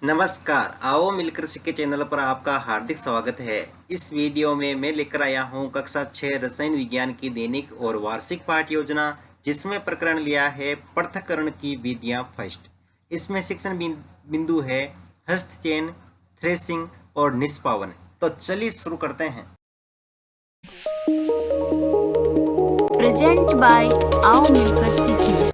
नमस्कार, आओ मिलकर सीखे चैनल पर आपका हार्दिक स्वागत है। इस वीडियो में मैं लेकर आया हूँ कक्षा 6 रसायन विज्ञान की दैनिक और वार्षिक पाठ योजना, जिसमें प्रकरण लिया है पृथक्करण की विधियाँ फर्स्ट। इसमें शिक्षण बिंदु है हस्तचयन, थ्रेसिंग और निष्पावन। तो चलिए शुरू करते हैं। प्रेजेंट बाय आओ मिलकर सीखें।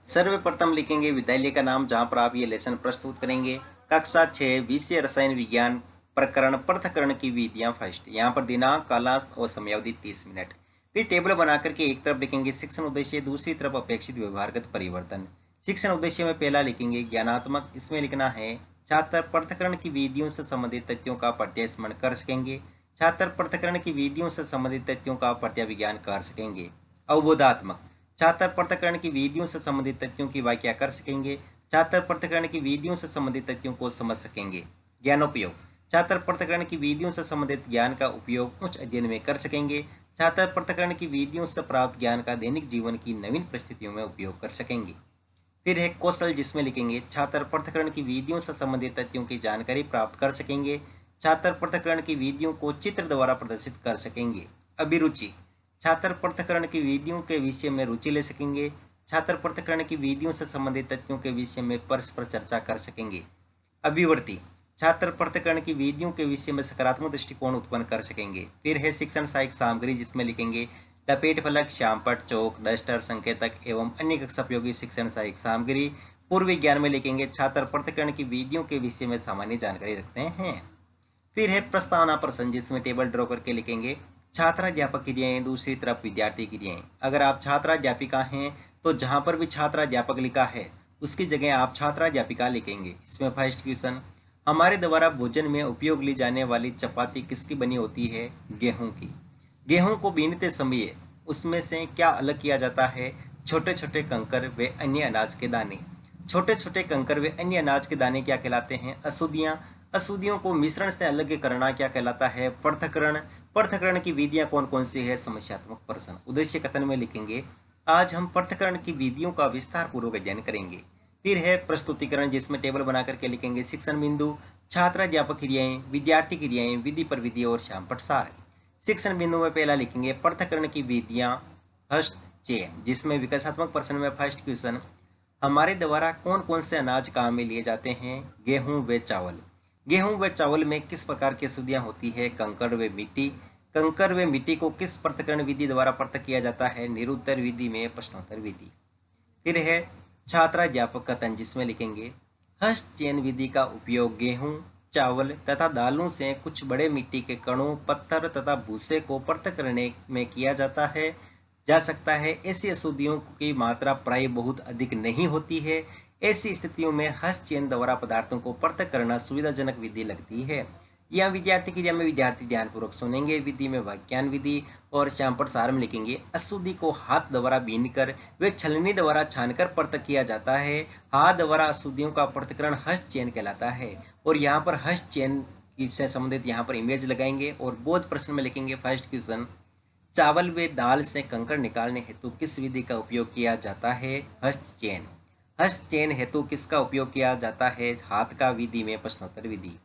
सर्वप्रथम लिखेंगे विद्यालय का नाम जहां पर आप ये लेसन प्रस्तुत करेंगे। कक्षा 6 विषय रसायन विज्ञान, प्रकरण पृथक्करण की विधियां फर्स्ट। यहाँ पर दिनांक, कालांश और समयावधि 30 मिनट। फिर टेबल बना करके एक तरफ लिखेंगे शिक्षण उद्देश्य, दूसरी तरफ अपेक्षित व्यवहारगत परिवर्तन। शिक्षण उद्देश्य में पहला लिखेंगे ज्ञानात्मक। इसमें लिखना है छात्र पृथक्करण की विधियों से संबंधित तथ्यों का प्रत्यय स्मरण कर सकेंगे। छात्र पृथक्करण की विधियों से संबंधित तथ्यों का प्रत्यय विज्ञान कर सकेंगे। अवबोधात्मक, छात्र पृथक्करण की विधियों से संबंधित तथ्यों की व्याख्या कर सकेंगे। छात्र पृथक्करण की विधियों से संबंधित तथ्यों को समझ सकेंगे। ज्ञानोपयोग, छात्र पृथक्करण की विधियों से संबंधित ज्ञान का उपयोग उच्च अध्ययन में कर सकेंगे। छात्र पृथक्करण की विधियों से प्राप्त ज्ञान का दैनिक जीवन की नवीन परिस्थितियों में उपयोग कर सकेंगे। फिर है कौशल, जिसमें लिखेंगे छात्र पृथक्करण की विधियों से संबंधित तथ्यों की जानकारी प्राप्त कर सकेंगे। छात्र पृथक्करण की विधियों को चित्र द्वारा प्रदर्शित कर सकेंगे। अभिरुचि, छात्र पृथक्करण की विधियों के विषय में रुचि ले सकेंगे। छात्र पृथक्करण की विधियों से संबंधित तथ्यों के विषय में परस्पर चर्चा कर सकेंगे। अभिवर्ती, छात्र पृथक्करण की विधियों के विषय में सकारात्मक दृष्टिकोण उत्पन्न कर सकेंगे। फिर है शिक्षण सहायक सामग्री, जिसमें लिखेंगे लपेट फलक, श्यामपट्ट, चौक, डस्टर, संकेतक एवं अन्य कक्षा उपयोगी शिक्षण सहायक सामग्री। पूर्व विज्ञान में लिखेंगे छात्र पृथक्करण की विधियों के विषय में सामान्य जानकारी रखते हैं। फिर है प्रस्तावना प्रश्न, जिसमें टेबल ड्रॉ करके लिखेंगे छात्राध्यापक क्रियाएं, दूसरी तरफ विद्यार्थी क्रियाएं। अगर आप छात्राध्यापिका हैं तो जहां पर भी छात्राध्यापक लिखा है उसकी जगह आप छात्राध्यापिका लिखेंगे। इसमें फर्स्ट क्वेश्चन, हमारे द्वारा भोजन में उपयोग ली जाने वाली चपाती किसकी बनी होती है? गेहूं की। गेहूं को बीनते समय उसमें से क्या अलग किया जाता है? छोटे छोटे कंकर व अन्य अनाज के दाने। छोटे छोटे कंकर व अन्य अनाज के दाने क्या कहलाते हैं? अशुद्धियां। अशुद्धियों को मिश्रण से अलग करना क्या कहलाता है? पृथक्करण। पृथक्करण की विधियां कौन कौन सी है? समस्यात्मक प्रश्न। उद्देश्य कथन में लिखेंगे आज हम पृथक्करण की विधियों का विस्तार पूर्वक अध्ययन करेंगे। फिर है प्रस्तुतिकरण, जिसमें टेबल बना करके लिखेंगे शिक्षण बिंदु, छात्राध्यापक क्रियाएं, विद्यार्थी क्रियाएं, विधि पर विधि और श्यामपट्ट सार। शिक्षण बिंदु में पहला लिखेंगे पृथक्करण की विधियां हस्तचयन, जिसमें विकासात्मक प्रश्न में फर्स्ट क्वेश्चन, हमारे द्वारा कौन कौन से अनाज काम में लिए जाते हैं? गेहूं व चावल। गेहूं व चावल में किस प्रकार की अशुद्धियां होती है? कंकड़ व मिट्टी। कंकड़ व मिट्टी को किस पृथक्करण विधि द्वारा पृथक किया जाता है? निरुत्तर विधि में प्रश्नोत्तर विधि। फिर है छात्राध्यापक कथन, जिसमें लिखेंगे हस्तचयन विधि का उपयोग गेहूं, चावल तथा दालों से कुछ बड़े मिट्टी के कणों, पत्थर तथा भूसे को पृथक करने में किया जा सकता है। ऐसी अशुद्धियों की मात्रा प्राय बहुत अधिक नहीं होती है। ऐसी स्थितियों में हस्तचयन द्वारा पदार्थों को पृथक करना सुविधाजनक विधि लगती है। यह विद्यार्थी क्रिया में विद्यार्थी ध्यानपूर्वक सुनेंगे, विधि में व्याख्यान विधि और श्यामपट्ट सार में लिखेंगे अशुद्धि को हाथ द्वारा बीनकर व छलनी द्वारा छानकर पृथक किया जाता है। हाथ द्वारा अशुद्धियों का पृथक्करण हस्तचयन कहलाता है। और यहाँ पर हस्तचयन से संबंधित यहाँ पर इमेज लगाएंगे और बोध प्रश्न में लिखेंगे फर्स्ट क्वेश्चन, चावल व दाल से कंकड़ निकालने हेतु किस विधि का उपयोग किया जाता है? हस्तचयन। हस्तचयन हेतु किसका उपयोग किया जाता है? हाथ का विधि में प्रश्नोत्तर विधि।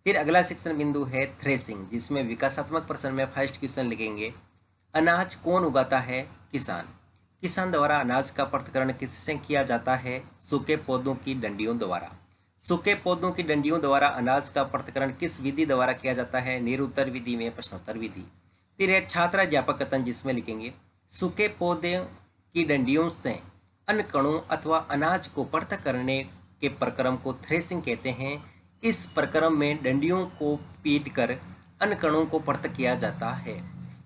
फिर अगला शिक्षण बिंदु है थ्रेसिंग, जिसमें विकासात्मक प्रश्न में फर्स्ट क्वेश्चन लिखेंगे अनाज कौन उगाता है? किसान। किसान द्वारा अनाज का पृथक्करण किससे किया जाता है? सूखे पौधों की डंडियों द्वारा। सूखे पौधों की डंडियों द्वारा अनाज का पृथक्करण किस विधि द्वारा किया जाता है? निरुत्तर विधि में प्रश्नोत्तर विधि। फिर है छात्राध्यापक कथन, जिसमें लिखेंगे सूखे पौधे की डंडियों से अन्य कणों अथवा अनाज को पृथक करने के प्रक्रम को थ्रेसिंग कहते हैं। इस प्रक्रम में डंडियों को पीटकर अन्य कणों को पृथक किया जाता है।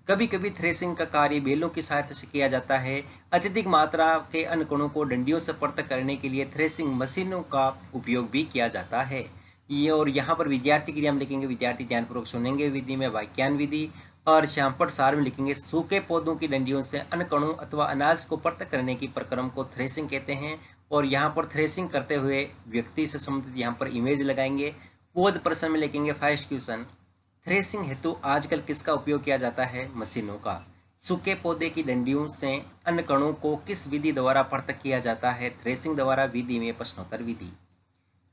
कभी कभी थ्रेसिंग का कार्य बेलों की सहायता से किया जाता है। अत्यधिक मात्रा के अन्य कणों को डंडियों से पृथक करने के लिए थ्रेसिंग मशीनों का उपयोग भी किया जाता है। ये और यहाँ पर विद्यार्थी क्रिया में लिखेंगे विद्यार्थी ध्यानपूर्वक सुनेंगे, विधि में व्याख्यान विधि और श्यामपट्ट सार में लिखेंगे सूखे पौधों की डंडियों से अन्य कणों अथवा अनाज को पृथक करने की प्रक्रम को थ्रेसिंग कहते हैं। और यहाँ पर थ्रेसिंग करते हुए व्यक्ति से संबंधित यहाँ पर इमेज लगाएंगे। बोध प्रश्न में लिखेंगे फर्स्ट क्वेश्चन, थ्रेसिंग हेतु आजकल किसका उपयोग किया जाता है? मशीनों का। सूखे पौधे की डंडियों से अन्य कणों को किस विधि द्वारा पृथक किया जाता है? थ्रेसिंग द्वारा विधि में प्रश्नोत्तर विधि।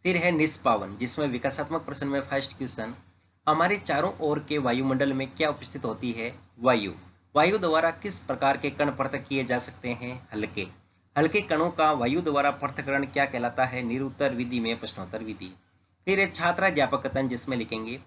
फिर है निष्पावन, जिसमें विकासात्मक प्रश्न में फर्स्ट क्वेश्चन, हमारे चारों ओर के वायुमंडल में क्या उपस्थित होती है? वायु। वायु द्वारा किस प्रकार के कण पृथक किए जा सकते हैं? हल्के। हल्के कणों का वायु द्वारा पृथक्करण क्या कहलाता है? निरुत्तर विधि में प्रश्नोत्तर विधि। फिर है छात्राध्यापक कथन, जिसमें लिखेंगे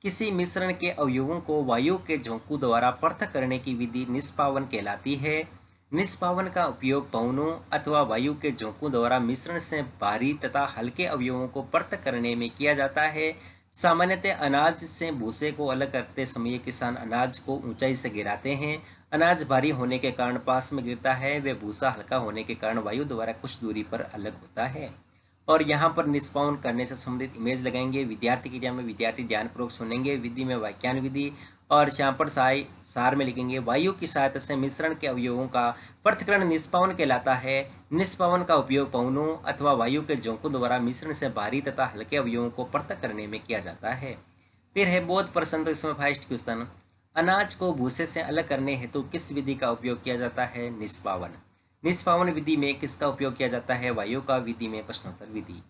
किसी मिश्रण के अवयवों को वायु के झोंकों द्वारा पृथक करने की विधि निष्पावन कहलाती है। निष्पावन का उपयोग पवनों अथवा वायु के झोंकों द्वारा मिश्रण से भारी तथा हल्के अवयवों को पृथक करने में किया जाता है। सामान्यतः अनाज से भूसे को अलग करते समय किसान अनाज को ऊंचाई से गिराते हैं। अनाज भारी होने के कारण पास में गिरता है, वे भूसा हल्का होने के कारण वायु द्वारा कुछ दूरी पर अलग होता है। और यहाँ पर निष्पावन करने से संबंधित इमेज लगाएंगे। विद्यार्थी की में विद्यार्थी ध्यानपूर्वक सुनेंगे। विधि में व्याख्यान विधि, और यहाँ पर सार में लिखेंगे वायु की सहायता से मिश्रण के अवयवों का पृथक्करण निष्पावन कहलाता है। निष्पावन का उपयोग पवनों अथवा वायु के झोंकों द्वारा मिश्रण से भारी तथा हल्के अवयवों को पृथक करने में किया जाता है। फिर है बोध प्रश्न, तो इसमें फर्स्ट क्वेश्चन, अनाज को भूसे से अलग करने हेतु किस विधि का उपयोग किया जाता है? निष्पावन। निष्पावन विधि में किसका उपयोग किया जाता है? वायु का। विधि में प्रश्नोत्तर विधि।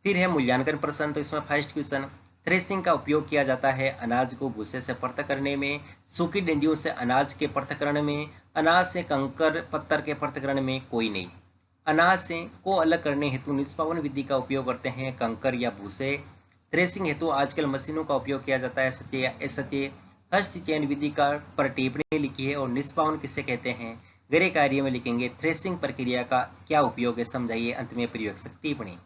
फिर है मूल्यांकन प्रश्न, तो इसमें फर्स्ट क्वेश्चन, थ्रेसिंग का उपयोग किया जाता है अनाज को भूसे से पृथक करने में, सूखी डंडियों से अनाज के पृथक्करण में, अनाज से कंकर पत्थर के पृथक्करण में कोई नहीं। अनाज से को अलग करने हेतु निष्पावन विधि का उपयोग करते हैं कंकर या भूसे। थ्रेसिंग हेतु आजकल मशीनों का उपयोग किया जाता है, सत्य या असत्य। हस्त चयन विधि का पर टिप्पणी लिखी है। और निष्पावन किसे कहते हैं? गृह कार्य में लिखेंगे थ्रेसिंग प्रक्रिया का क्या उपयोग है, समझाइए। अंत में प्रयोगशक टिप्पणी।